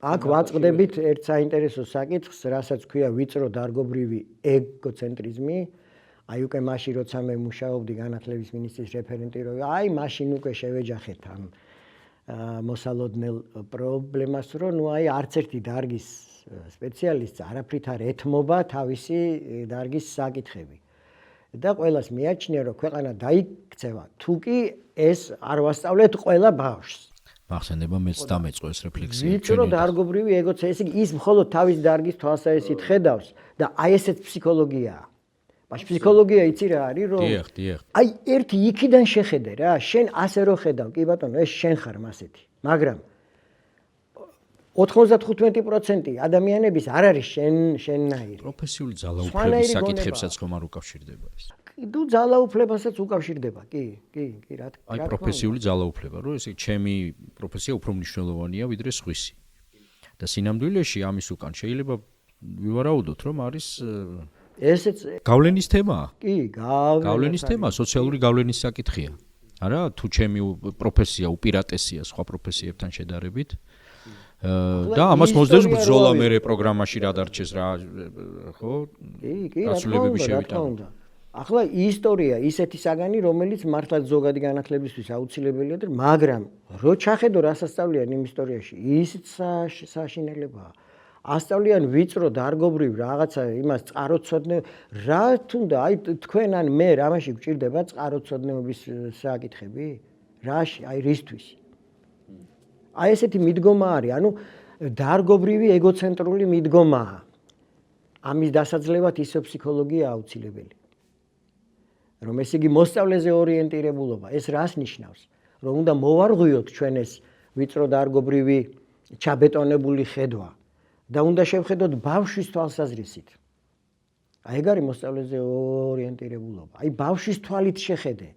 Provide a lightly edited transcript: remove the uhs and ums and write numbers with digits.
აქ ვაწყდებით ერთ საინტერესო საკითხს, რასაც ქვია ვიწრო დარგობრივი ეგოცენტრიზმი. აი უკვე მაშინ როცა მე მუშაობდი განათლების მინისტრის რეფერენტი რო აი მაშინ უკვე შევეჯახეთ ამ მოსალოდნელ პრობლემას, რომ ნუ აი არც ერთი დარგის სპეციალისტს არაფრით არ ეთმობა თავისი დარგის საკითხები. და ყველას მიაჩნია, რომ ქვეყანა დაიქცევა, თუ კი ეს არ ვასწავლეთ ყველა ბავშვს. მახსენდება მეც დამეწყო ეს რეფლექსია. ვიწრო დარგობრივი ეგოცენტრიზმი, ის მხოლოდ თავის დარგის თვალსაზრისით ხედავს და აი ესეც ფსიქოლოგიაა. მაშინ ფსიქოლოგია იცი რა არის, რომ აი ერთი იქიდან შეხედე რა, შენ ასე რო ხედავ, კი ბატონო, ეს შენ ხარ მასეთი. მაგრამ 95% ადამიანების არ არის შენნაირი. პროფესიული ძალაუფლების საკითხებსაც ხომ არ უკავშირდება ეს? თუ ძალაუფლებასაც უკავშირდება, კი, რა თქმა უნდა. აი პროფესიული ძალაუფლება, რომ ესე ჩემი პროფესია უფრო მნიშვნელოვანია ვიდრე სხვისი. და სინამდვილეში ამის უკან შეიძლება ვივარაუდოთ, რომ არის ესეც გავლენის თემაა? კი, გავლენის თემაა, სოციალური გავლენის საკითხია. არა, თუ ჩემი პროფესია უპირატესია სხვა პროფესიებთან შედარებით. და ამას მოსდევს ბრძოლა მე პროგრამაში რა დარჩეს რა, ხო? კი, რა თქმა უნდა. ახლა ისტორია ისეთი საგანი, რომელიც მართლაც ზოგადი განათლებისთვის აუცილებელია, მაგრამ რო ჩახედო რა სასწავლიან იმ ისტორიაში, ისიც საშინელებაა. ასწავლიან ვიწრო დარგობრივ რაღაცა იმას წყაროцოდნე რა თუნდა აი თქვენ ან მე რამაში გვჭირდება წყაროцოდნეობის საკითხები? რაში? აი რისთვის? აი ესეთი მიდგომა არის, ანუ დარგობრივი ეგოცენტრული მიდგომაა. ამის დასაძლევად ისო ფსიქოლოგია აუცილებელი. რომ ეს იგი მოსწავლეზე ორიენტირებულობა, ეს რას ნიშნავს? რომ უნდა მოვარღვიოთ ჩვენ ეს ვიწრო დარგობრივი ჩაბეტონებული ხედვა. და უნდა შევხედოთ ბავშვის თვალსაზრისით. აი ეგ არის მოსწავლეზე ორიენტირებულობა. აი ბავშვის თვალით შეხედე.